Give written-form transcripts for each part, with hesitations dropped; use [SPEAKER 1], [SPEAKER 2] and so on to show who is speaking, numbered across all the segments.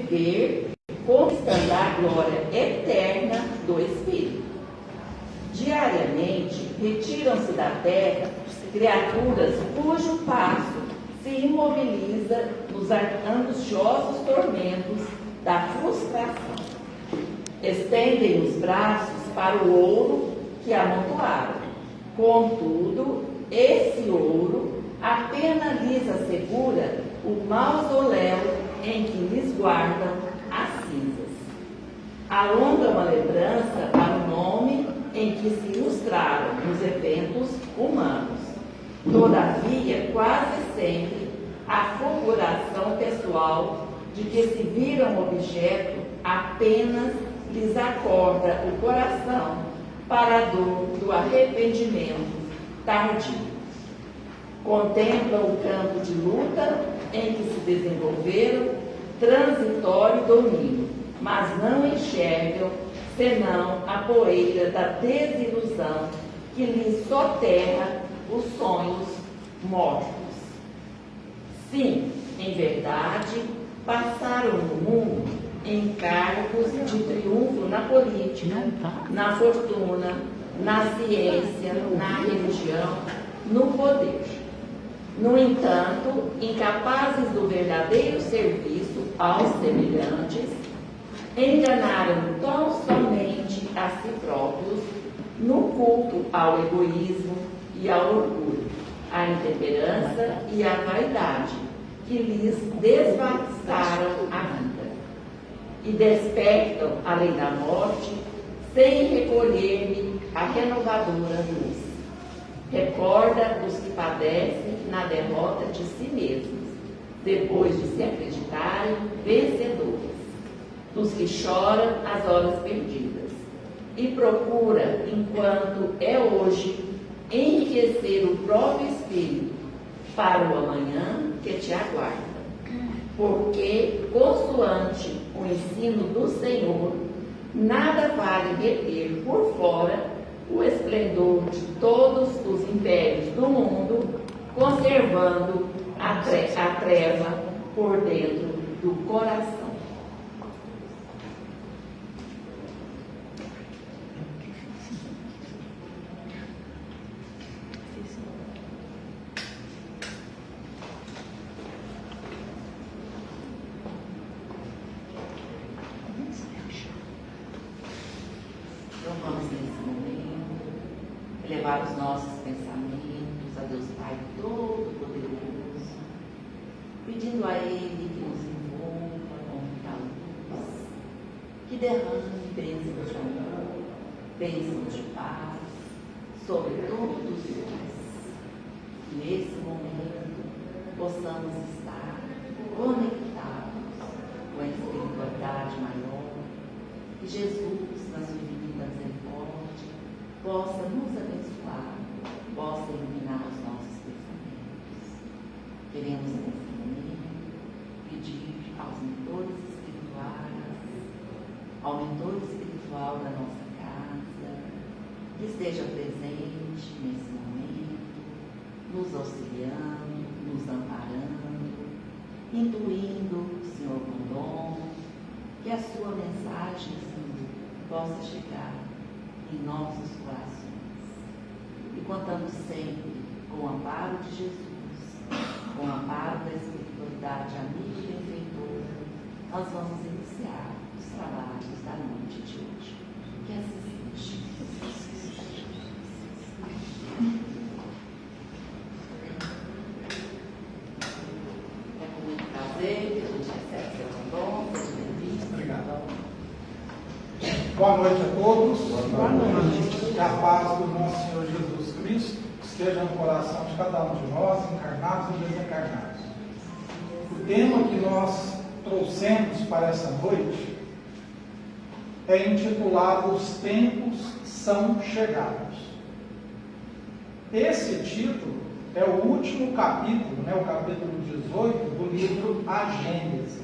[SPEAKER 1] viver conquistando a glória eterna do Espírito. Diariamente, retiram-se da terra criaturas cujo passo se imobiliza nos angustiosos tormentos da frustração. Estendem os braços para o ouro que amontoaram. Contudo, esse ouro apenas lhes assegura o mausoléu em que lhes guardam as cinzas. Alongam a lembrança para o nome em que se ilustraram nos eventos humanos. Todavia, quase sempre, a fulguração pessoal de que se viram objeto apenas lhes acorda o coração para a dor do arrependimento tardio. Contemplam o campo de luta em que se desenvolveram transitório domínio, mas não enxergam senão a poeira da desilusão que lhes soterra os sonhos mortos. Sim, em verdade, passaram no mundo em cargos de triunfo na política, na fortuna, na ciência, na religião, no poder. No entanto, incapazes do verdadeiro serviço aos semelhantes, enganaram tão somente a si próprios no culto ao egoísmo e ao orgulho, à intemperança e à vaidade, que lhes desvastaram a vida. E despertam, além da morte, sem recolher-lhe a renovadora luz. Recorda os que padecem na derrota de si mesmos, depois de se acreditarem vencedores, dos que choram as horas perdidas, e procura, enquanto é hoje, enriquecer o próprio espírito para o amanhã que te aguarda. Porque, consoante o ensino do Senhor, nada vale reter por fora o esplendor de todos os impérios do mundo, conservando a treva por dentro do coração. Então vamos nesse momento elevar os nossos pensamentos a Deus Pai Todo-Poderoso, pedindo a Ele que nos envolva com muita luz, que derrame bênçãos de amor, bênçãos de paz sobre todos nós. Nesse momento possamos estar conectados com a espiritualidade maior, que Jesus, na sua divina misericórdia, possa nos abençoar, possa iluminar os nossos pensamentos. Queremos nesse momento pedir aos mentores espirituais, ao mentor espiritual da nossa casa, que esteja presente nesse momento, nos auxiliando, nos amparando, intuindo, Senhor Condom, que a sua mensagem, Senhor, possa chegar em nossos corações. E contamos sempre com o amparo de Jesus, com o amparo da espiritualidade amiga e benfeitora, nós vamos iniciar os trabalhos da noite de hoje. Que assim seja. É com muito prazer que a gente recebe seu Condom, seja bem-vindo.
[SPEAKER 2] Obrigado. Boa noite a todos. Boa noite. Que a paz do nosso Senhor Jesus Cristo esteja no coração de cada um de nós, encarnados e desencarnados. O tema que nós trouxemos para essa noite é intitulado Os Tempos São Chegados. Esse título é o último capítulo, o capítulo 18 do livro A Gênese.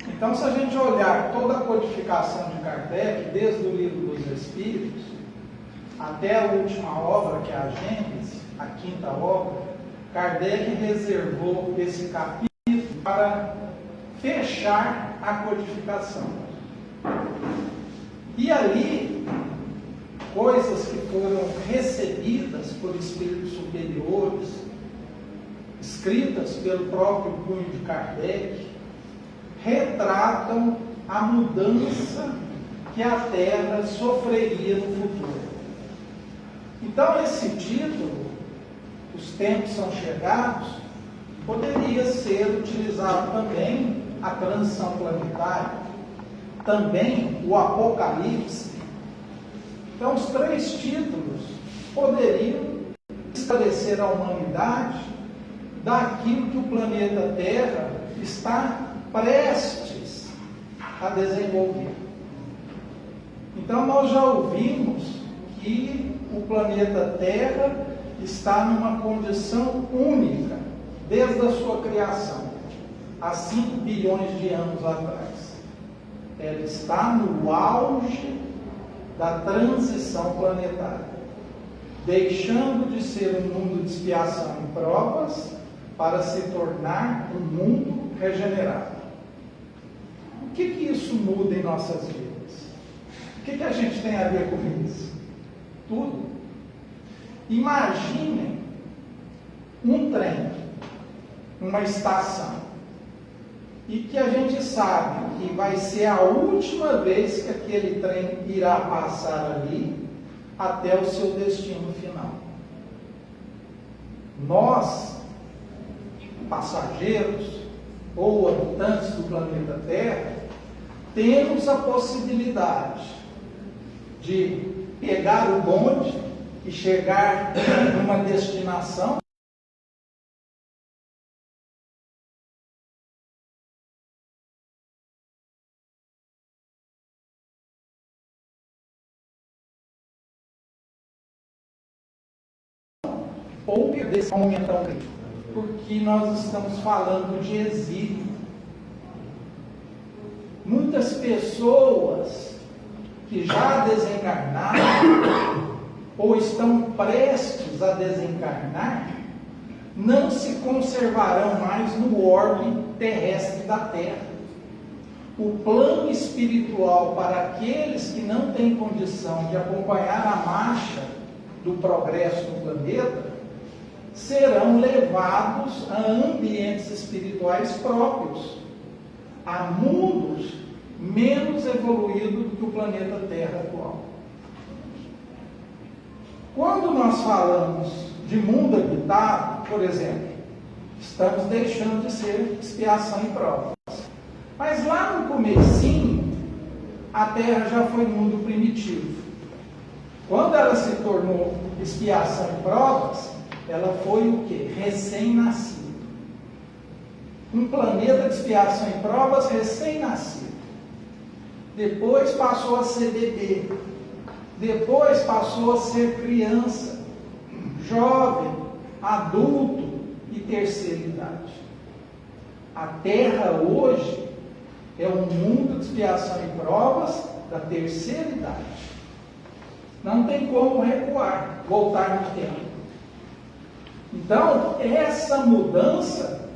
[SPEAKER 2] Então, se a gente olhar toda a codificação de Kardec, desde o Livro dos Espíritos até a última obra, que é a Gênese, a quinta obra, Kardec reservou esse capítulo para fechar a codificação. E ali, coisas que foram recebidas por espíritos superiores, escritas pelo próprio punho de Kardec, retratam a mudança que a Terra sofreria no futuro. Então, esse título, Os Tempos São Chegados, poderia ser utilizado também a transição planetária, também o Apocalipse. Então, os três títulos poderiam esclarecer a humanidade daquilo que o planeta Terra está prestes a desenvolver. Então, nós já ouvimos que o planeta Terra está numa condição única desde a sua criação, há 5 bilhões de anos atrás. Ela está no auge da transição planetária, deixando de ser um mundo de expiação e provas para se tornar um mundo regenerado. O que isso muda em nossas vidas? O que a gente tem a ver com isso? Tudo. Imaginem um trem, uma estação, e que a gente sabe que vai ser a última vez que aquele trem irá passar ali até o seu destino final. Nós, passageiros ou habitantes do planeta Terra, temos a possibilidade de pegar o bonde e chegar numa destinação ou desse momento crítico, porque nós estamos falando de exílio. Muitas pessoas que já desencarnaram ou estão prestes a desencarnar não se conservarão mais no orbe terrestre da Terra. O plano espiritual para aqueles que não têm condição de acompanhar a marcha do progresso do planeta serão levados a ambientes espirituais próprios, a mundos menos evoluídos do que o planeta Terra atual. Quando nós falamos de mundo habitado, por exemplo, estamos deixando de ser expiação e provas. Mas lá no comecinho, a Terra já foi mundo primitivo. Quando ela se tornou expiação e provas, ela foi o quê? Recém-nascido. Um planeta de expiação e provas recém-nascido. Depois passou a ser bebê. Depois passou a ser criança, jovem, adulto e terceira idade. A Terra hoje é um mundo de expiação e provas da terceira idade. Não tem como recuar, voltar no tempo. Então, essa mudança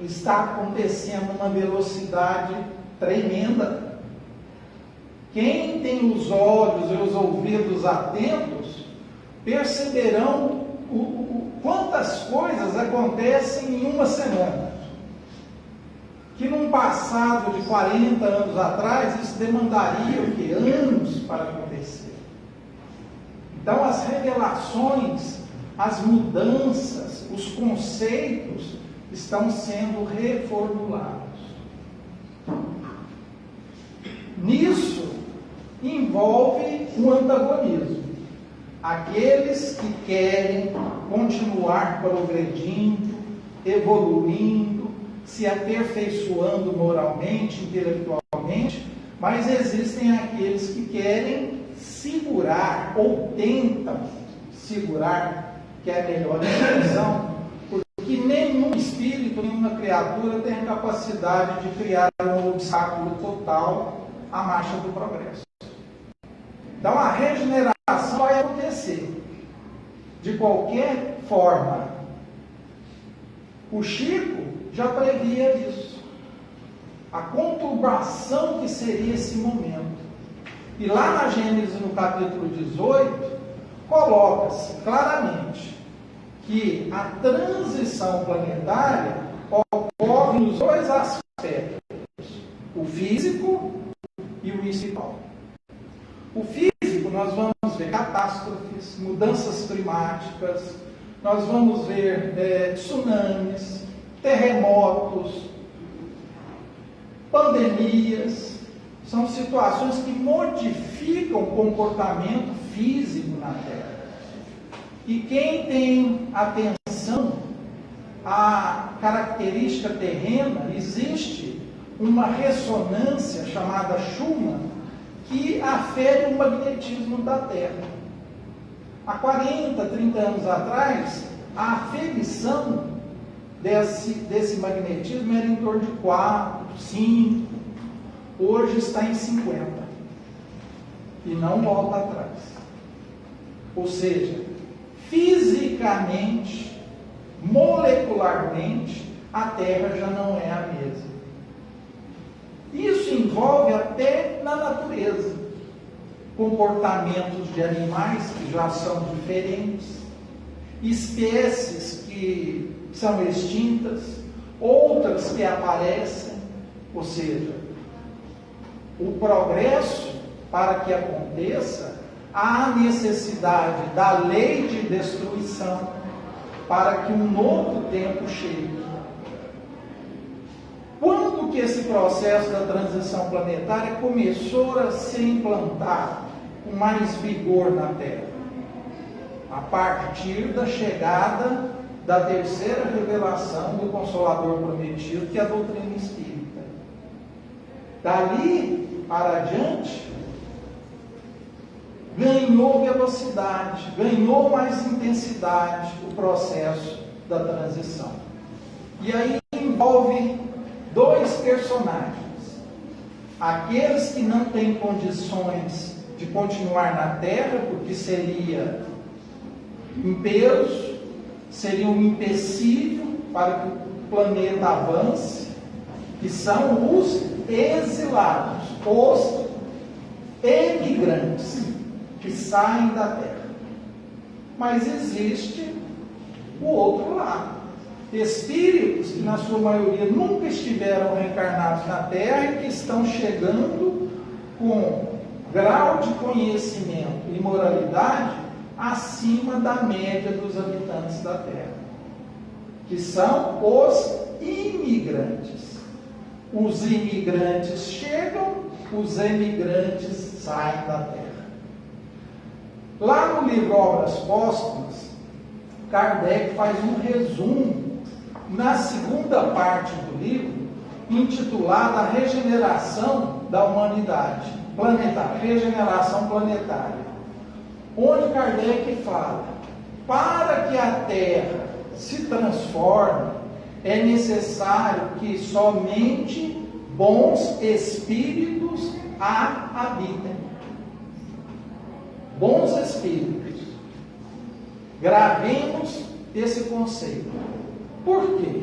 [SPEAKER 2] está acontecendo numa velocidade tremenda. Quem tem os olhos e os ouvidos atentos perceberão quantas coisas acontecem em uma semana. Que num passado de 40 anos atrás, isso demandaria o quê? Anos para acontecer. Então, as revelações, as mudanças, os conceitos estão sendo reformulados. Nisso, envolve um antagonismo. Aqueles que querem continuar progredindo, evoluindo, se aperfeiçoando moralmente, intelectualmente, mas existem aqueles que querem segurar ou tentam segurar, que é a melhor expressão, porque nenhum espírito, nenhuma criatura tem a capacidade de criar um obstáculo total à marcha do progresso. Então a regeneração vai acontecer de qualquer forma. O Chico já previa isso. a conturbação que seria esse momento. E lá na Gênesis, no capítulo 18, coloca-se claramente que a transição planetária ocorre nos dois aspectos, o físico e o espiritual. O físico, nós vamos ver catástrofes, mudanças climáticas, nós vamos ver tsunamis, terremotos, pandemias. São situações que modificam o comportamento físico na Terra. E quem tem atenção à característica terrena, existe uma ressonância chamada Schumann, que afere o magnetismo da Terra. Há 40, 30 anos atrás, a aferição desse magnetismo era em torno de 4, 5, hoje está em 50. E não volta atrás. Ou seja, fisicamente, molecularmente, a Terra já não é a mesma. Isso envolve até na natureza. Comportamentos de animais que já são diferentes, espécies que são extintas, outras que aparecem, ou seja, o progresso, para que aconteça, há necessidade da lei de destruição para que um novo tempo chegue. Quando que esse processo da transição planetária começou a ser implantado com mais vigor na Terra? A partir da chegada da terceira revelação do Consolador Prometido, que é a doutrina espírita. Dali para adiante, ganhou velocidade, ganhou mais intensidade o processo da transição. E aí envolve dois personagens. Aqueles que não têm condições de continuar na Terra, porque seria um peso, seria um empecilho para que o planeta avance, que são os exilados, os emigrantes, que saem da Terra. Mas existe o outro lado. Espíritos que, na sua maioria, nunca estiveram reencarnados na Terra e que estão chegando com grau de conhecimento e moralidade acima da média dos habitantes da Terra, que são os imigrantes. Os imigrantes chegam, os emigrantes saem da Terra. Lá no livro Obras Póstumas, Kardec faz um resumo na segunda parte do livro, intitulada Regeneração da Humanidade Planetária, Regeneração Planetária, onde Kardec fala: para que a Terra se transforme, é necessário que somente bons espíritos a habitem. Bons espíritos. Gravemos esse conceito. Por quê?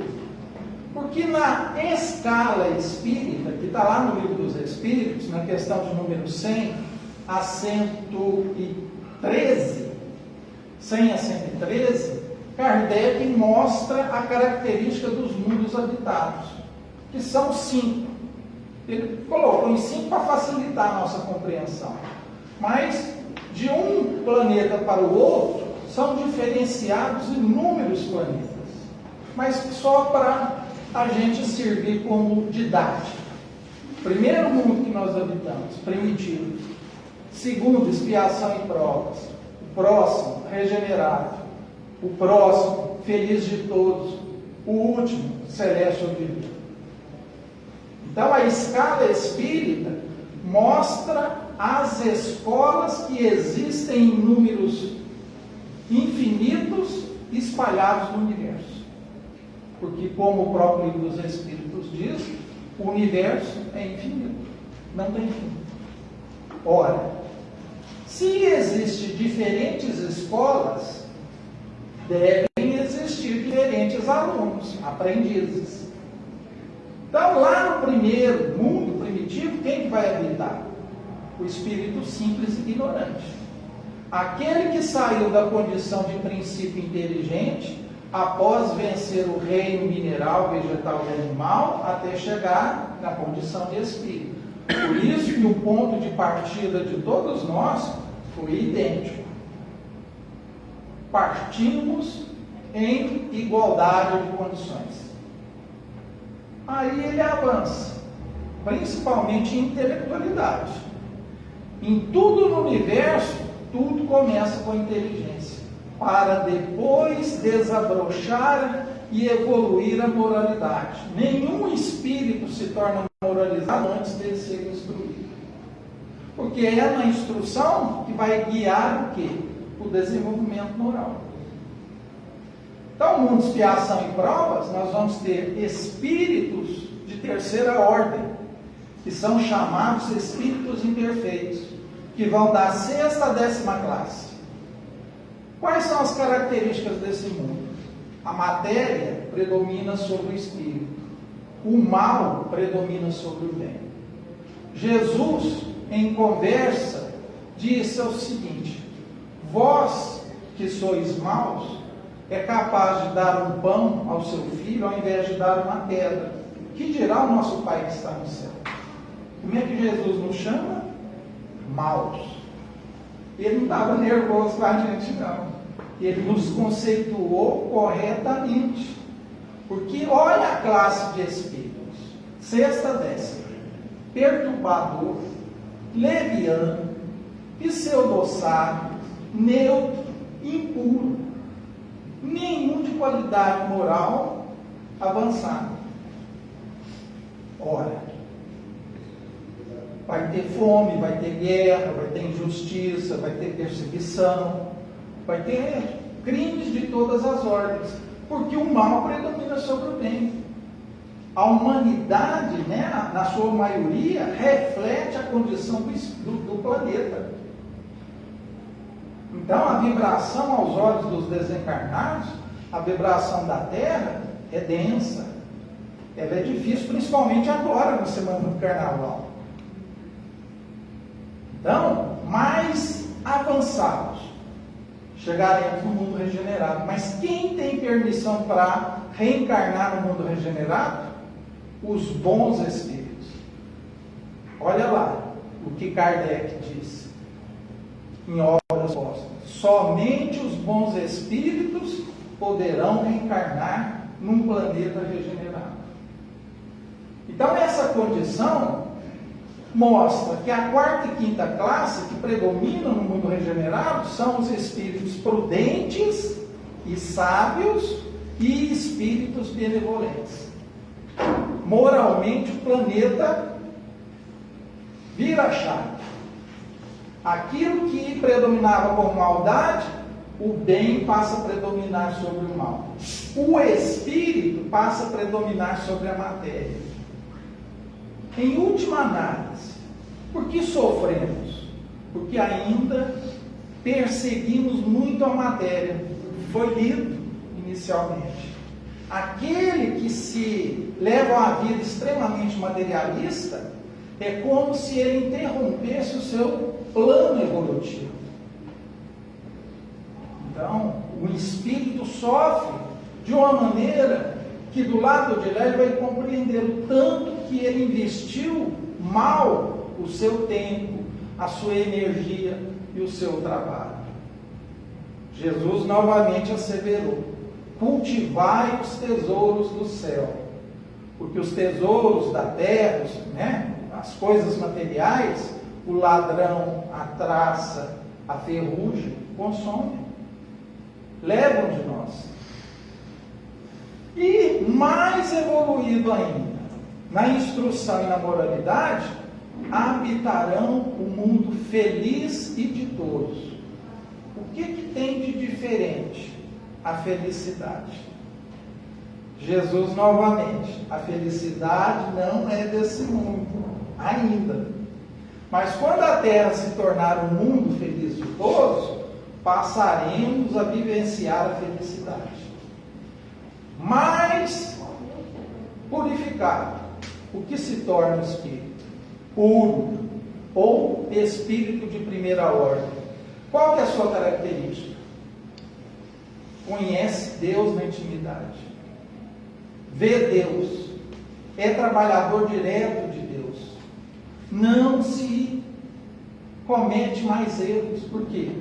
[SPEAKER 2] Porque na escala espírita, que está lá no Livro dos Espíritos, na questão de número 100 a 113, 100 a 113, Kardec mostra a característica dos mundos habitados, que são 5. Ele colocou em 5 para facilitar a nossa compreensão. Mas, de um planeta para o outro, são diferenciados inúmeros planetas. Mas só para a gente servir como didática. Primeiro mundo que nós habitamos, primitivo. Segundo, expiação e provas. O próximo, regenerado. O próximo, feliz de todos. O último, celeste ou divino. Então, a escala espírita mostra as escolas que existem em números infinitos espalhados no universo. Porque, como o próprio Livro dos Espíritos diz, o universo é infinito, não tem fim. Ora, se existem diferentes escolas, devem existir diferentes alunos, aprendizes. Então, lá no primeiro mundo primitivo, quem que vai habitar? O espírito simples e ignorante. Aquele que saiu da condição de princípio inteligente, após vencer o reino mineral, vegetal e animal, até chegar na condição de espírito. Por isso que o ponto de partida de todos nós foi idêntico. Partimos em igualdade de condições. Aí ele avança, principalmente em intelectualidade. Em tudo no universo, tudo começa com inteligência, para depois desabrochar e evoluir a moralidade. Nenhum espírito se torna moralizado antes de ser instruído. Porque é na instrução que vai guiar o quê? O desenvolvimento moral. Então, no mundo de expiação e provas, nós vamos ter espíritos de terceira ordem, que são chamados espíritos imperfeitos, que vão da sexta à 10ª classe. Quais são as características desse mundo? A matéria predomina sobre o espírito. O mal predomina sobre o bem. Jesus, em conversa, disse o seguinte: vós que sois maus, é capaz de dar um pão ao seu filho ao invés de dar uma pedra. Que dirá o nosso Pai que está no céu? Como é que Jesus nos chama? Maus. Ele não estava nervoso com a gente, não. Ele nos conceituou corretamente. Porque olha a classe de espíritos. Sexta, 10ª. Perturbador, leviano, pseudo-sábio, neutro, impuro. Nenhum de qualidade moral avançada. Ora, vai ter fome, vai ter guerra, vai ter injustiça, vai ter perseguição, vai ter crimes de todas as ordens, porque o mal predomina sobre o bem. A humanidade, né, na sua maioria, reflete a condição do planeta. Então, a vibração aos olhos dos desencarnados, a vibração da Terra é densa. Ela é difícil, principalmente agora, na semana do Carnaval. Então, mais avançados chegaremos no mundo regenerado. Mas quem tem permissão para reencarnar no mundo regenerado? Os bons espíritos. Olha lá o que Kardec disse em Obras Póstumas: somente os bons espíritos poderão reencarnar num planeta regenerado. Então, essa condição mostra que a 4ª e 5ª classe que predominam no mundo regenerado são os espíritos prudentes e sábios e espíritos benevolentes. Moralmente, o planeta vira a chave. Aquilo que predominava como maldade, o bem passa a predominar sobre o mal. O espírito passa a predominar sobre a matéria. Em última análise, por que sofremos? Porque ainda perseguimos muito a matéria. Foi dito inicialmente. Aquele que se leva a vida extremamente materialista é como se ele interrompesse o seu plano evolutivo. Então, o espírito sofre de uma maneira que do lado de lá ele vai compreender o tanto que ele investiu mal o seu tempo, a sua energia e o seu trabalho. Jesus novamente asseverou: cultivai os tesouros do céu, porque os tesouros da terra, né, as coisas materiais, o ladrão, a traça, a ferrugem consomem, levam de nós. E mais evoluído ainda, na instrução e na moralidade, habitarão o mundo feliz e ditoso. O que tem de diferente? A felicidade. Jesus novamente: a felicidade não é desse mundo, ainda. Mas quando a Terra se tornar um mundo feliz de todos, passaremos a vivenciar a felicidade. Mais purificado, o que se torna espírito? Puro, ou espírito de primeira ordem. Qual que é a sua característica? Conhece Deus na intimidade, vê Deus, é trabalhador direto de Deus, não se comete mais erros. Por quê?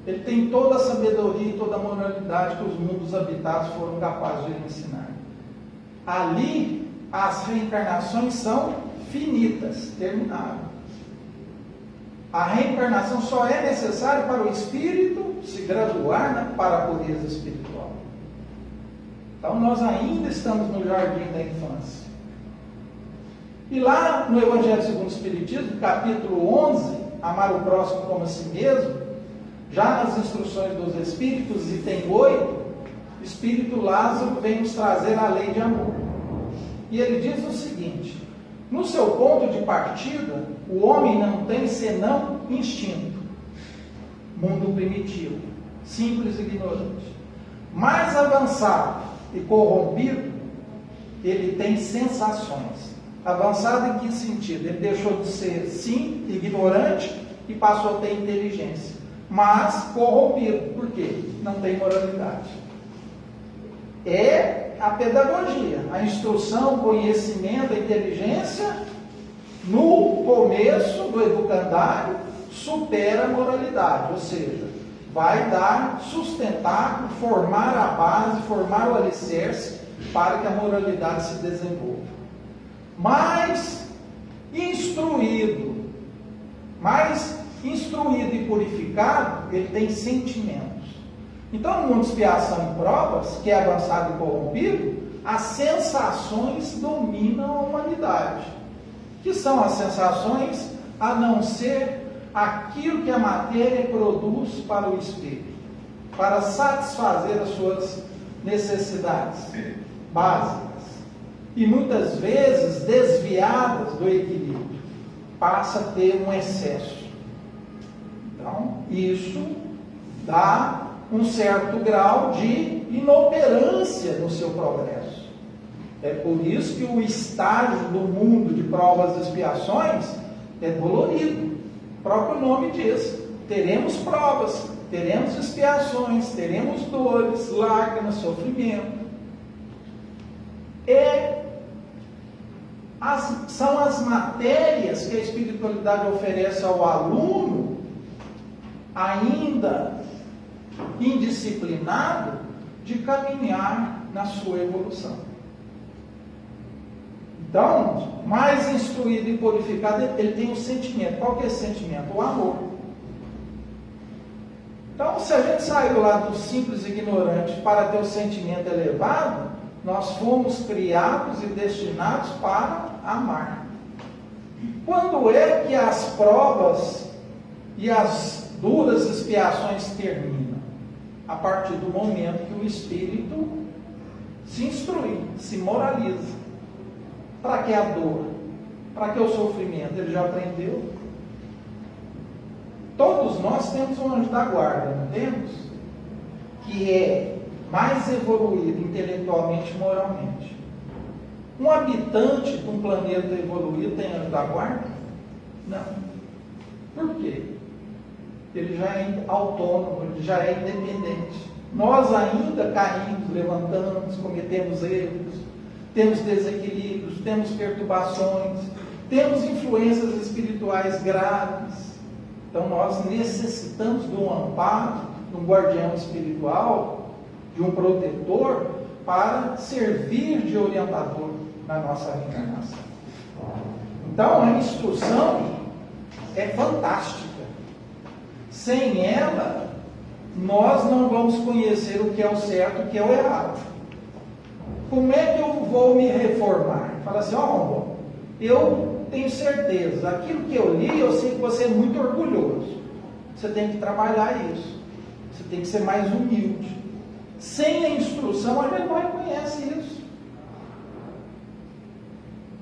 [SPEAKER 2] Ele tem toda a sabedoria e toda a moralidade que os mundos habitados foram capazes de lhe ensinar. Ali, as reencarnações são finitas, terminaram. A reencarnação só é necessária para o espírito se graduar para a pureza espiritual. Então, nós ainda estamos no jardim da infância. E lá no Evangelho segundo o Espiritismo, capítulo 11, amar o próximo como a si mesmo, já nas instruções dos Espíritos, item 8, o Espírito Lázaro vem nos trazer a lei de amor. E ele diz o seguinte: no seu ponto de partida, o homem não tem senão instinto, mundo primitivo, simples e ignorante. Mais avançado e corrompido, ele tem sensações. Avançado em que sentido? Ele deixou de ser, sim, ignorante e passou a ter inteligência. Mas corrompido. Por quê? Não tem moralidade. É a pedagogia, a instrução, o conhecimento, a inteligência, no começo do educandário, supera a moralidade. Ou seja, vai dar, sustentar, formar a base, formar o alicerce para que a moralidade se desenvolva. Mais instruído e purificado, ele tem sentimentos. Então, no mundo de expiação e provas, que é avançado e corrompido, as sensações dominam a humanidade. Que são as sensações, a não ser aquilo que a matéria produz para o espírito, para satisfazer as suas necessidades básicas. E muitas vezes desviadas do equilíbrio, passa a ter um excesso. Então, isso dá um certo grau de inoperância no seu progresso. É por isso que o estágio do mundo de provas e expiações é dolorido. O próprio nome diz: teremos provas, teremos expiações, teremos dores, lágrimas, sofrimento. São as matérias que a espiritualidade oferece ao aluno, ainda indisciplinado, de caminhar na sua evolução. Então, mais instruído e purificado, ele tem um sentimento. Qual que é esse sentimento? O amor. Então, se a gente saiu lá do simples e ignorante para ter o sentimento elevado, nós fomos criados e destinados para amar. Quando é que as provas e as duras expiações terminam? A partir do momento que o espírito se instrui, se moraliza. Para que a dor? Para que o sofrimento? Ele já aprendeu. Todos nós temos um anjo da guarda, não temos? Que é mais evoluído intelectualmente e moralmente. Um habitante de um planeta evoluído tem anjo da guarda? Não. Por quê? Ele já é autônomo, ele já é independente. Nós ainda caímos, levantamos, cometemos erros, temos desequilíbrios, temos perturbações, temos influências espirituais graves. Então nós necessitamos de um amparo, de um guardião espiritual, de um protetor, para servir de orientador na nossa reencarnação. Então a instrução é fantástica. Sem ela, nós não vamos conhecer o que é o certo e o que é o errado. Como é que eu vou me reformar? Fala assim: eu tenho certeza, aquilo que eu li, eu sei que você é muito orgulhoso. Você tem que trabalhar isso. Você tem que ser mais humilde. Sem a instrução, a gente não reconhece isso.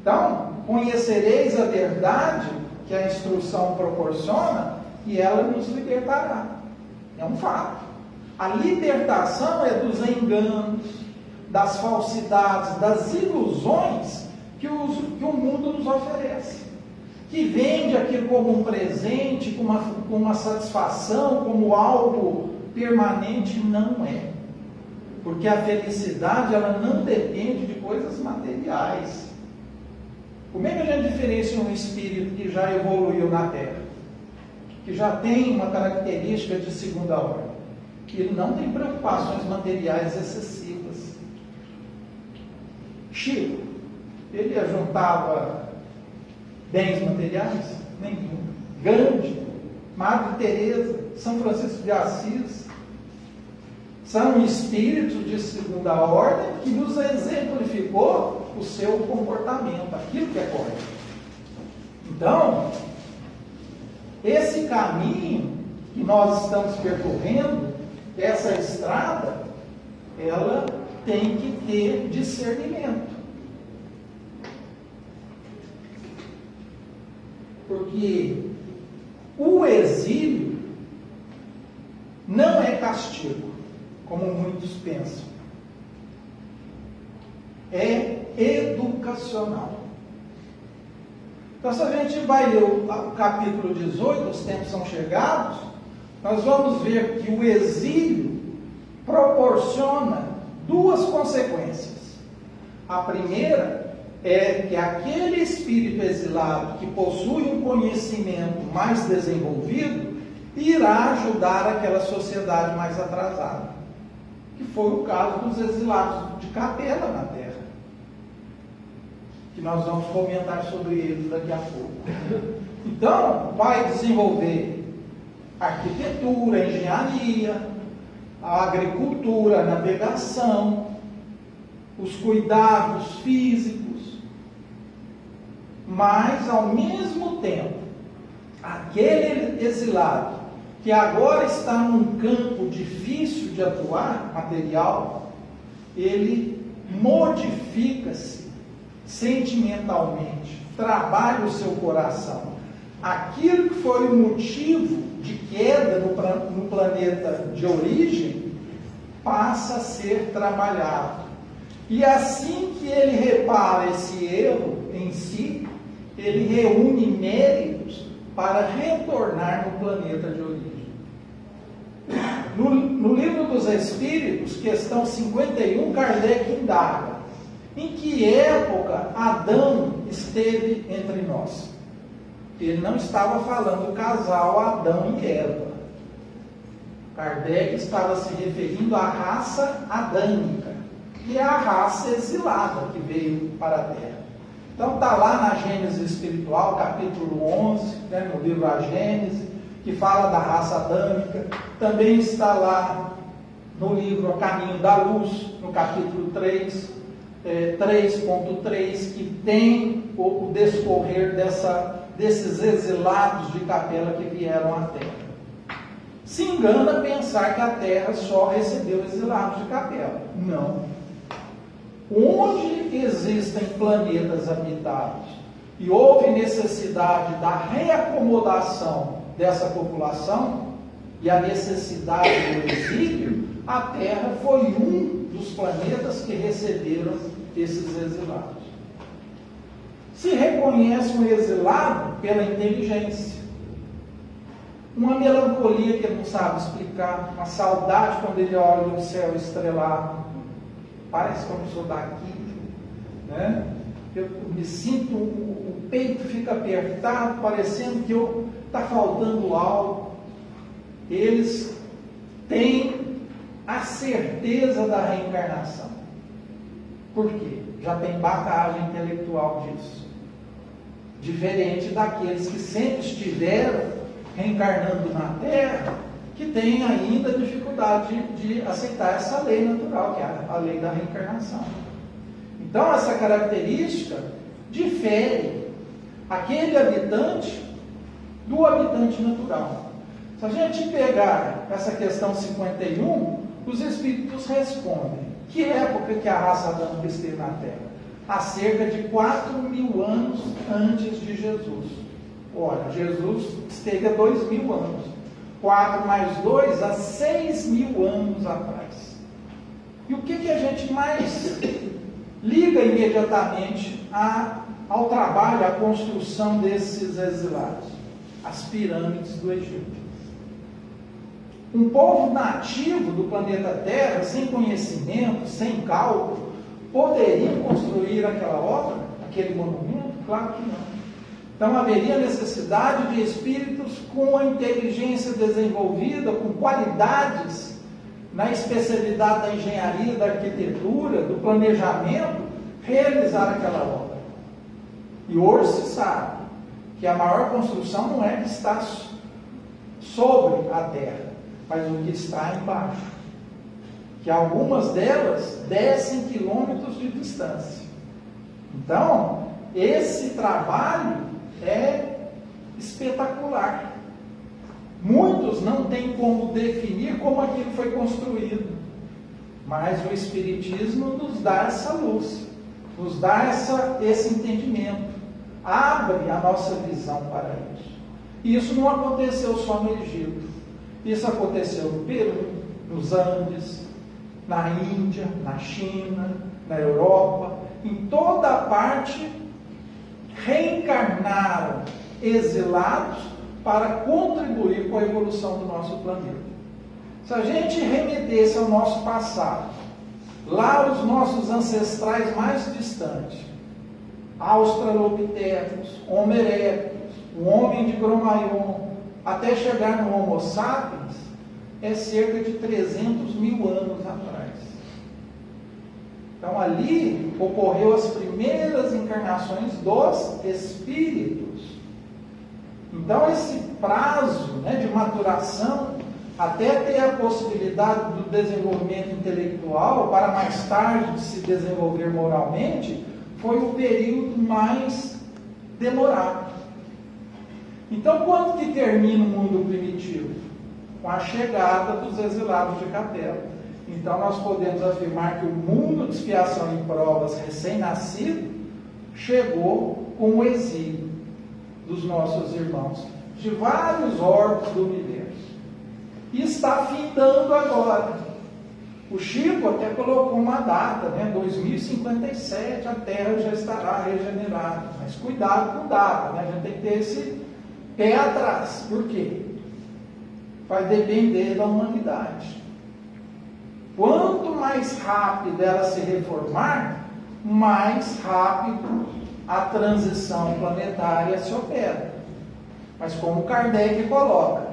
[SPEAKER 2] Então, conhecereis a verdade que a instrução proporciona e ela nos libertará. É um fato. A libertação é dos enganos, das falsidades, das ilusões que o mundo nos oferece, que vende aquilo como um presente, com uma satisfação, como algo permanente. Não é. Porque a felicidade, ela não depende de coisas materiais. Como é que a gente diferencia um espírito que já evoluiu na Terra, que já tem uma característica de segunda ordem, que ele não tem preocupações materiais excessivas? Chico, ele ajuntava bens materiais? Nenhum. Gandhi, Madre Teresa, São Francisco de Assis, são espíritos de segunda ordem que nos exemplificou o seu comportamento, aquilo que é correto. Então, esse caminho que nós estamos percorrendo, essa estrada, ela tem que ter discernimento. Porque o exílio não é castigo, como muitos pensam. É educacional. Então, se a gente vai ler o capítulo 18, os tempos são chegados, nós vamos ver que o exílio proporciona duas consequências. A primeira é que aquele espírito exilado que possui um conhecimento mais desenvolvido irá ajudar aquela sociedade mais atrasada, que foi o caso dos exilados de Capela na Terra, que nós vamos comentar sobre eles daqui a pouco. Então, vai desenvolver arquitetura, engenharia, a agricultura, a navegação, os cuidados físicos, mas, ao mesmo tempo, aquele exilado que agora está num campo difícil de atuar, material, ele modifica-se sentimentalmente, trabalha o seu coração. Aquilo que foi o motivo de queda no planeta de origem passa a ser trabalhado. E assim que ele repara esse erro em si, ele reúne méritos para retornar no planeta de origem. No Livro dos Espíritos, questão 51, Kardec indaga: em que época Adão esteve entre nós? Ele não estava falando do casal Adão e Eva. Kardec estava se referindo à raça adâmica, que é a raça exilada que veio para a Terra. Então está lá na Gênesis Espiritual, capítulo 11, no livro A Gênese, que fala da raça adâmica. Também está lá no livro A Caminho da Luz, no capítulo 3, 3.3, que tem o descorrer desses exilados de Capela que vieram à Terra. Se engana pensar que a Terra só recebeu exilados de Capela. Não. Onde existem planetas habitados e houve necessidade da reacomodação dessa população e a necessidade do exílio, a Terra foi um dos planetas que receberam esses exilados. Se reconhece um exilado pela inteligência, uma melancolia que ele não sabe explicar, uma saudade quando ele olha o céu estrelado. Parece que eu não sou daqui, né? Eu me sinto, o peito fica apertado, parecendo que está faltando algo. Eles têm a certeza da reencarnação. Por quê? Já tem bagagem intelectual disso. Diferente daqueles que sempre estiveram reencarnando na Terra, que têm ainda dificuldade de aceitar essa lei natural, que é a lei da reencarnação. Então, essa característica difere aquele habitante do habitante natural. Se a gente pegar essa questão 51, os Espíritos respondem: que época que a raça adâmica esteve na Terra? Há cerca de 4.000 anos antes de Jesus. Olha, Jesus esteve há 2.000 anos. 4 mais 2, há 6.000 anos atrás. E o que a gente mais liga imediatamente ao trabalho, à construção desses exilados, as pirâmides do Egito. Um povo nativo do planeta Terra, sem conhecimento, sem cálculo, poderia construir aquela obra, aquele monumento? Claro que não. Então haveria necessidade de espíritos com a inteligência desenvolvida, com qualidades na especialidade da engenharia, da arquitetura, do planejamento, realizar aquela obra. E hoje se sabe que a maior construção não é que está sobre a terra, mas o que está embaixo. Que algumas delas descem quilômetros de distância. Então, esse trabalho é espetacular. Muitos não têm como definir como aquilo foi construído, mas o Espiritismo nos dá essa luz, nos dá esse entendimento, abre a nossa visão para isso. E isso não aconteceu só no Egito, isso aconteceu no Peru, nos Andes, na Índia, na China, na Europa, em toda a parte. Reencarnaram exilados para contribuir com a evolução do nosso planeta. Se a gente remetesse ao nosso passado, lá os nossos ancestrais mais distantes, Australopithecus, Homo erectus, o homem de Cro-Magnon, até chegar no Homo sapiens, é cerca de 300 mil anos atrás. Então ali ocorreu as primeiras encarnações dos espíritos. Então esse prazo, de maturação, até ter a possibilidade do desenvolvimento intelectual, para mais tarde se desenvolver moralmente, foi o período mais demorado. Então quando que termina o mundo primitivo? Com a chegada dos exilados de Capela. Então nós podemos afirmar que o mundo de expiação e provas recém-nascido chegou com o exílio dos nossos irmãos de vários orbes do universo. E está findando agora. O Chico até colocou uma data, 2057 a Terra já estará regenerada. Mas cuidado com data, a gente tem que ter esse pé atrás. Por quê? Vai depender da humanidade. Quanto mais rápido ela se reformar, mais rápido a transição planetária se opera. Mas como Kardec coloca,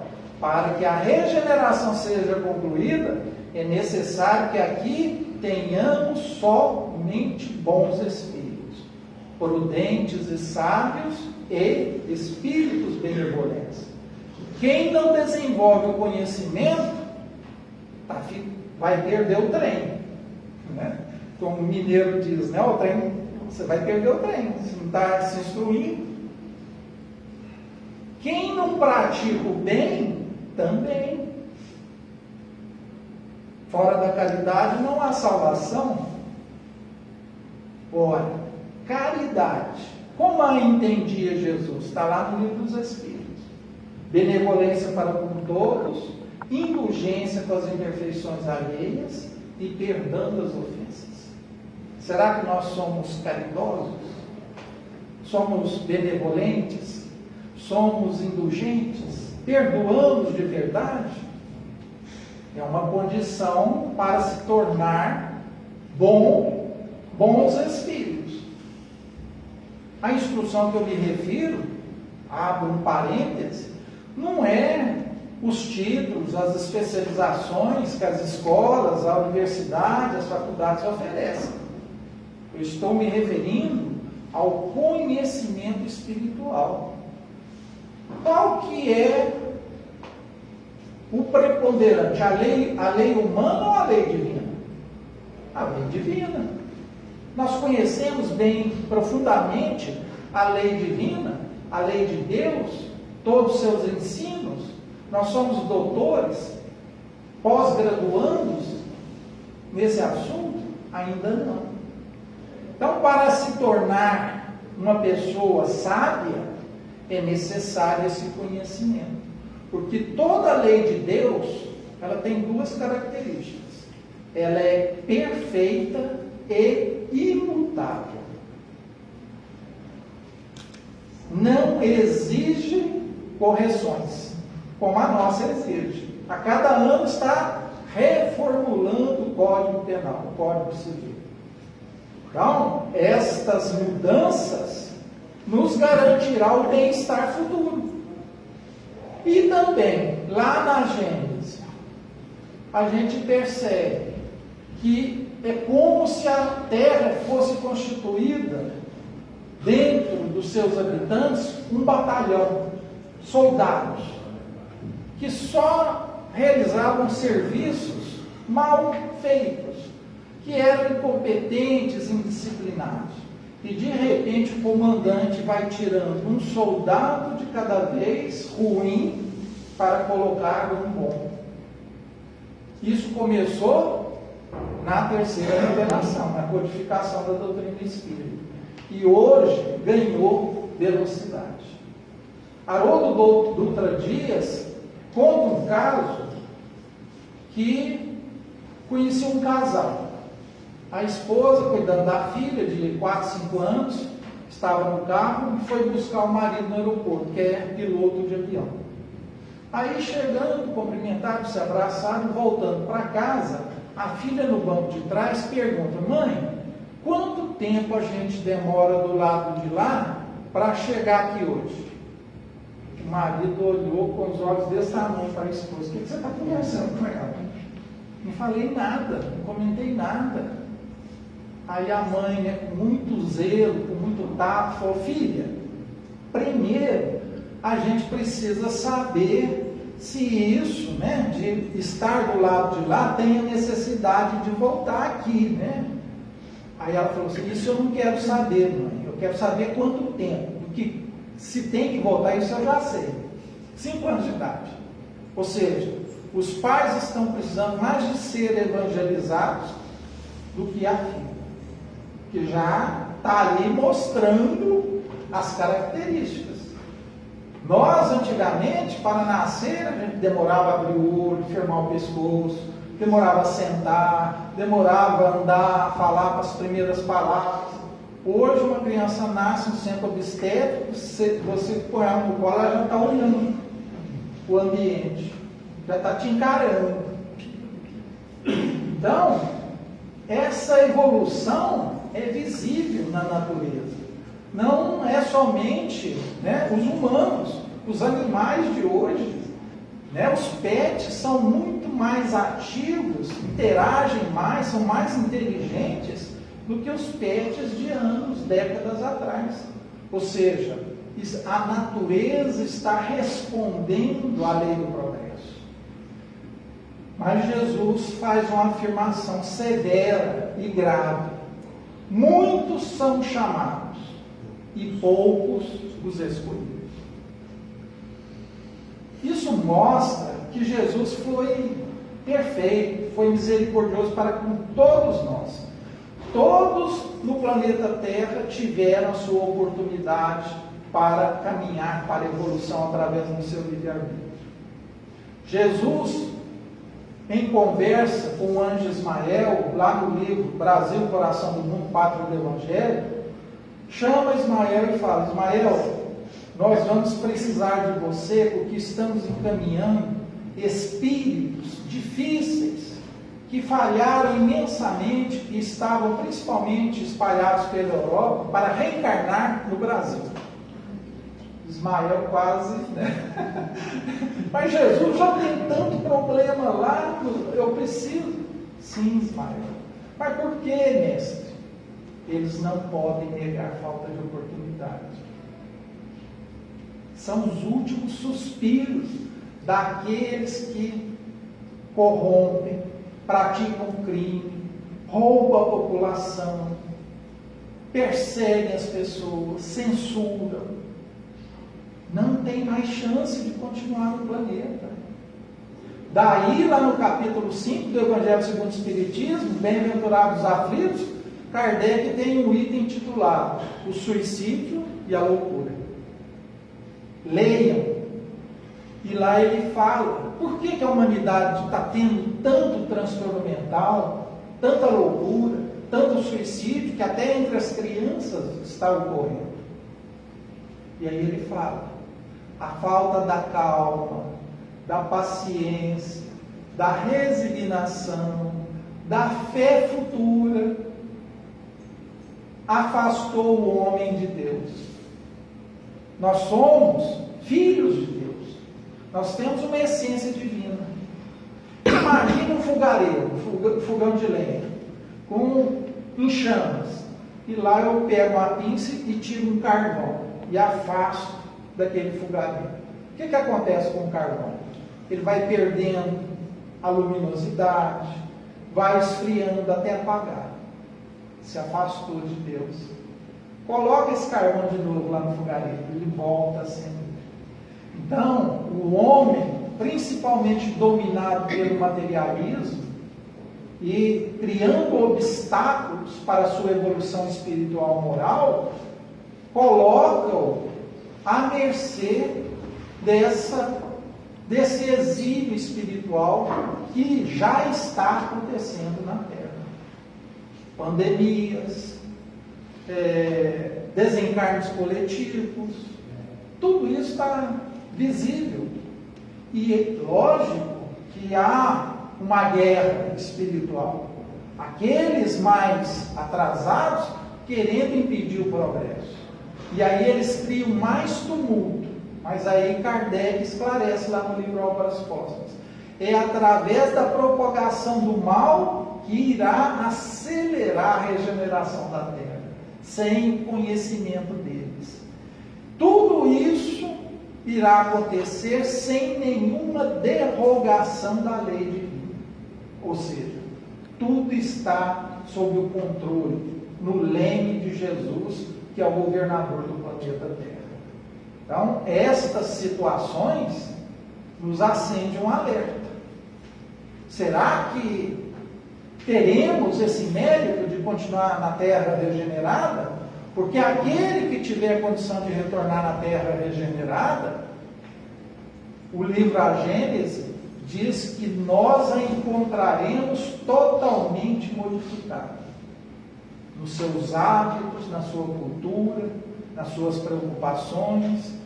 [SPEAKER 2] para que a regeneração seja concluída, é necessário que aqui tenhamos somente bons espíritos, prudentes e sábios e espíritos benevolentes. Quem não desenvolve o conhecimento, vai perder o trem. Como o mineiro diz, o trem, você vai perder o trem, se não está se instruindo. Quem não pratica o bem, também. Fora da caridade não há salvação. Ora, caridade, como a entendia Jesus? Está lá no Livro dos Espíritos. Benevolência para com todos, indulgência com as imperfeições alheias e perdão das ofensas. Será que nós somos caridosos? Somos benevolentes? Somos indulgentes? Perdoamos de verdade? É uma condição para se tornar bons espíritos. A instrução que eu me refiro, abro um parêntese, não é os títulos, as especializações que as escolas, a universidade, as faculdades oferecem. Eu estou me referindo ao conhecimento espiritual. Qual que é o preponderante? A lei humana ou a lei divina? A lei divina. Nós conhecemos bem, profundamente, a lei divina, a lei de Deus, todos os seus ensinos. Nós somos doutores, pós-graduandos nesse assunto? Ainda não. Então, para se tornar uma pessoa sábia, é necessário esse conhecimento. Porque toda a lei de Deus, ela tem duas características. Ela é perfeita e imutável. imutável. Não exige correções, como a nossa exige. A cada ano está reformulando o Código Penal, o Código Civil. Então, estas mudanças nos garantirá o bem-estar futuro. E também, lá na Gênesis, a gente percebe que é como se a terra fosse constituída, dentro dos seus habitantes, um batalhão, soldados, que só realizavam serviços mal feitos, que eram incompetentes, indisciplinados. E de repente o comandante vai tirando um soldado de cada vez ruim para colocar um bom. Isso começou na terceira revelação, na codificação da doutrina espírita. E hoje ganhou velocidade. Haroldo Dutra Dias conta um caso que conhecia um casal. A esposa, cuidando da filha de 4, 5 anos, estava no carro e foi buscar o marido no aeroporto, que é piloto de avião. Aí, chegando, cumprimentaram, se abraçaram, voltando para casa, a filha no banco de trás pergunta: mãe, quanto tempo a gente demora do lado de lá para chegar aqui hoje? O marido olhou com os olhos desse tamanho para a esposa: o que você está conversando com ela? Não falei nada, não comentei nada. Aí a mãe, né, com muito zelo, com muito tato, falou: filha, primeiro a gente precisa saber se isso, né, de estar do lado de lá tem a necessidade de voltar aqui, né? Aí ela falou assim: isso eu não quero saber, mãe, eu quero saber quanto tempo, porque se tem que voltar, isso eu já sei. 5 anos de idade. Ou seja, os pais estão precisando mais de ser evangelizados do que a filha, que já está ali mostrando as características. Nós, antigamente, para nascer, a gente demorava a abrir o olho, firmar o pescoço, demorava a sentar, demorava a andar, a falar as primeiras palavras. Hoje, uma criança nasce no centro obstétrico, você põe ela no colo, ela já está olhando o ambiente, já está te encarando. Então, essa evolução é visível na natureza. Não é somente, né, os humanos, os animais de hoje, né, os pets são muito mais ativos, interagem mais, são mais inteligentes do que os pets de anos, décadas atrás. Ou seja, a natureza está respondendo à lei do progresso. Mas Jesus faz uma afirmação severa e grave: muitos são chamados e poucos os escolhidos. Isso mostra que Jesus foi perfeito, foi misericordioso para com todos nós. Todos no planeta Terra tiveram a sua oportunidade para caminhar para a evolução através do seu livre-arbítrio. Jesus, em conversa com o anjo Ismael, lá no livro Brasil, Coração do Mundo, Pátria do Evangelho, chama Ismael e fala: Ismael, nós vamos precisar de você porque estamos encaminhando espíritos difíceis que falharam imensamente e estavam principalmente espalhados pela Europa para reencarnar no Brasil. Ismael quase, né? Mas Jesus já tem tanto problema lá, eu preciso. Sim, Ismael. Mas por que, mestre? Eles não podem negar falta de oportunidade. São os últimos suspiros daqueles que corrompem, praticam crime, roubam a população, perseguem as pessoas, censuram. Não tem mais chance de continuar no planeta. Daí, lá no capítulo 5 do Evangelho segundo o Espiritismo, Bem-aventurados os aflitos, Kardec tem um item intitulado O Suicídio e a Loucura. Leiam. E lá ele fala por que a humanidade está tendo tanto transtorno mental, tanta loucura, tanto suicídio que até entre as crianças está ocorrendo. E aí ele fala, a falta da calma, da paciência, da resignação, da fé futura, afastou o homem de Deus. Nós somos filhos de Deus. Nós temos uma essência divina. Imagina um fogareiro, um fogão de lenha, em chamas. E lá eu pego uma pinça e tiro um carvão e afasto daquele fogareiro. O que acontece com o carvão? Ele vai perdendo a luminosidade, vai esfriando até apagar. Se afastou de Deus. Coloca esse carvão de novo lá no fogareiro, ele volta a acender. Então, o homem, principalmente dominado pelo materialismo e criando obstáculos para a sua evolução espiritual moral, coloca-o à mercê desse exílio espiritual que já está acontecendo na Terra. Pandemias, desencarnes coletivos, tudo isso está visível. E lógico que há uma guerra espiritual. Aqueles mais atrasados querendo impedir o progresso. E aí eles criam mais tumulto. Mas aí Kardec esclarece lá no livro Obras Póstumas. É através da propagação do mal que irá acelerar a regeneração da Terra, sem conhecimento deles. Tudo isso irá acontecer sem nenhuma derrogação da lei divina. Ou seja, tudo está sob o controle, no leme de Jesus, que é o governador do planeta Terra. Então, estas situações nos acendem um alerta. Será que teremos esse mérito de continuar na Terra regenerada? Porque aquele que tiver condição de retornar na Terra regenerada, o livro A Gênese diz que nós a encontraremos totalmente modificada. Nos seus hábitos, na sua cultura, nas suas preocupações.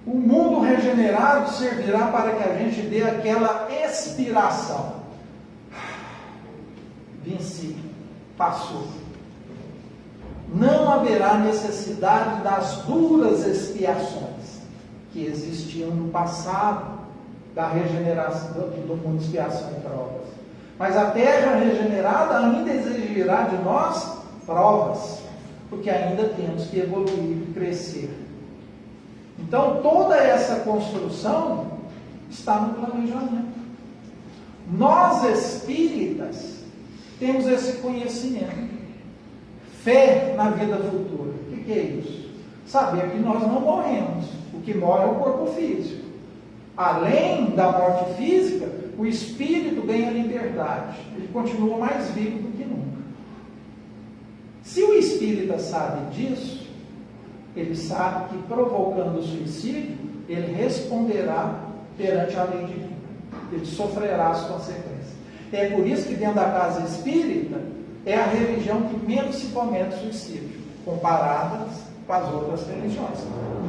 [SPEAKER 2] O mundo regenerado servirá para que a gente dê aquela expiração. Venci, passou. Não haverá necessidade das duras expiações que existiam no passado da regeneração do mundo, expiação e provas. Mas a Terra regenerada ainda exigirá de nós provas, porque ainda temos que evoluir e crescer. Então, toda essa construção está no planejamento. Nós, espíritas, temos esse conhecimento. Fé na vida futura. O que é isso? Saber que nós não morremos. O que morre é o corpo físico. Além da morte física, o espírito ganha liberdade. Ele continua mais vivo do que nunca. Se o espírita sabe disso, ele sabe que provocando o suicídio, ele responderá perante a lei divina. Ele sofrerá as consequências. É por isso que dentro da casa espírita é a religião que menos se comete suicídio, comparadas com as outras religiões.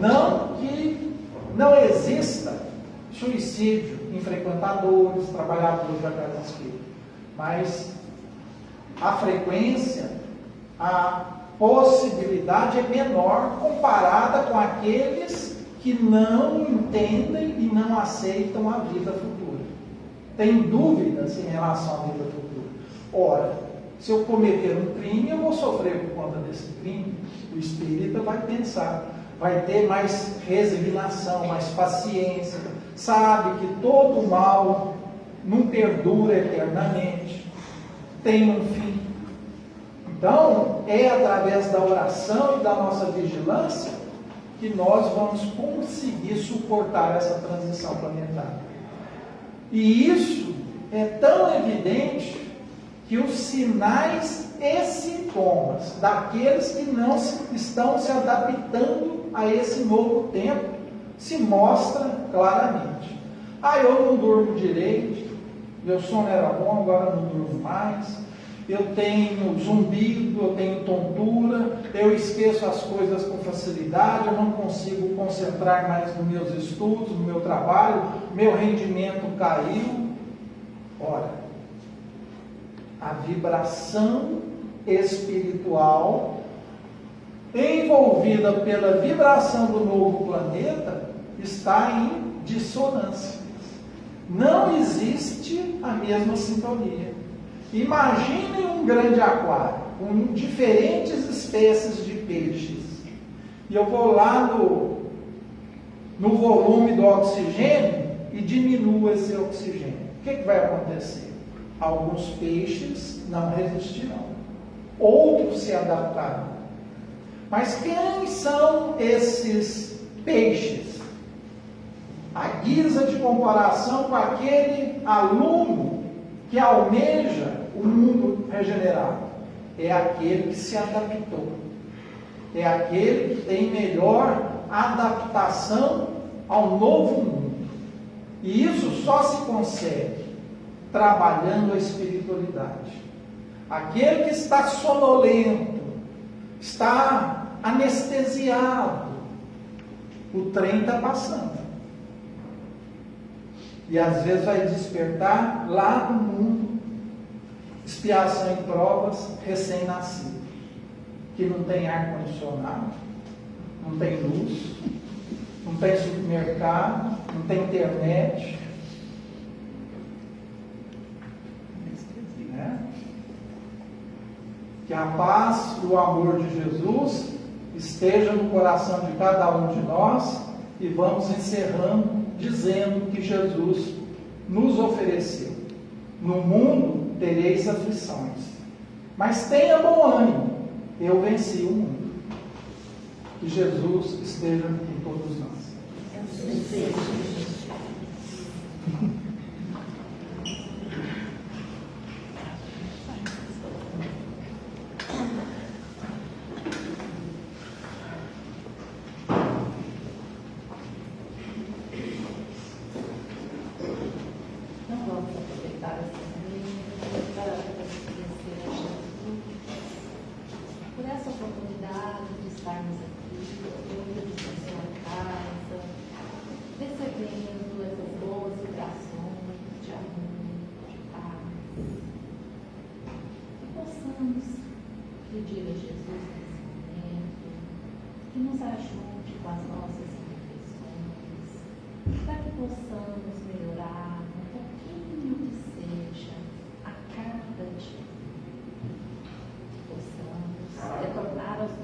[SPEAKER 2] Não que não exista suicídio em frequentadores, trabalhadores da casa espírita, mas a frequência, a possibilidade é menor comparada com aqueles que não entendem e não aceitam a vida futura. Tem dúvidas em relação à vida futura. Ora, se eu cometer um crime, eu vou sofrer por conta desse crime. O espírita vai pensar, vai ter mais resignação, mais paciência, sabe que todo mal não perdura eternamente, tem um fim. Então, é através da oração e da nossa vigilância que nós vamos conseguir suportar essa transição planetária. E isso é tão evidente que os sinais e sintomas daqueles que não estão se adaptando a esse novo tempo se mostram claramente. Eu não durmo direito, meu sono era bom, agora não durmo mais. eu tenho zumbido, eu tenho tontura, eu esqueço as coisas com facilidade, eu não consigo concentrar mais nos meus estudos, no meu trabalho, meu rendimento caiu. Ora, a vibração espiritual envolvida pela vibração do novo planeta está em dissonância. Não existe a mesma sintonia. Imagine um grande aquário com diferentes espécies de peixes. E eu vou lá no volume do oxigênio e diminuo esse oxigênio. O que vai acontecer? Alguns peixes não resistirão. Outros se adaptarão. Mas quem são esses peixes? A guisa de comparação com aquele aluno que almeja o mundo regenerado. É aquele que se adaptou. É aquele que tem melhor adaptação ao novo mundo. E isso só se consegue trabalhando a espiritualidade. Aquele que está sonolento, está anestesiado, o trem está passando. E às vezes vai despertar lá no mundo, expiação e provas, recém-nascido, que não tem ar-condicionado, não tem luz, não tem supermercado, não tem internet. Que a paz e o amor de Jesus esteja no coração de cada um de nós, e vamos encerrando dizendo que Jesus nos ofereceu: no mundo tereis aflições, mas tenha bom ânimo, eu venci o mundo. Que Jesus esteja com todos nós.
[SPEAKER 3] Pedir a Jesus nesse momento que nos ajude com as nossas imperfeições, para que possamos melhorar um pouquinho que seja a cada dia. Possamos retornar aos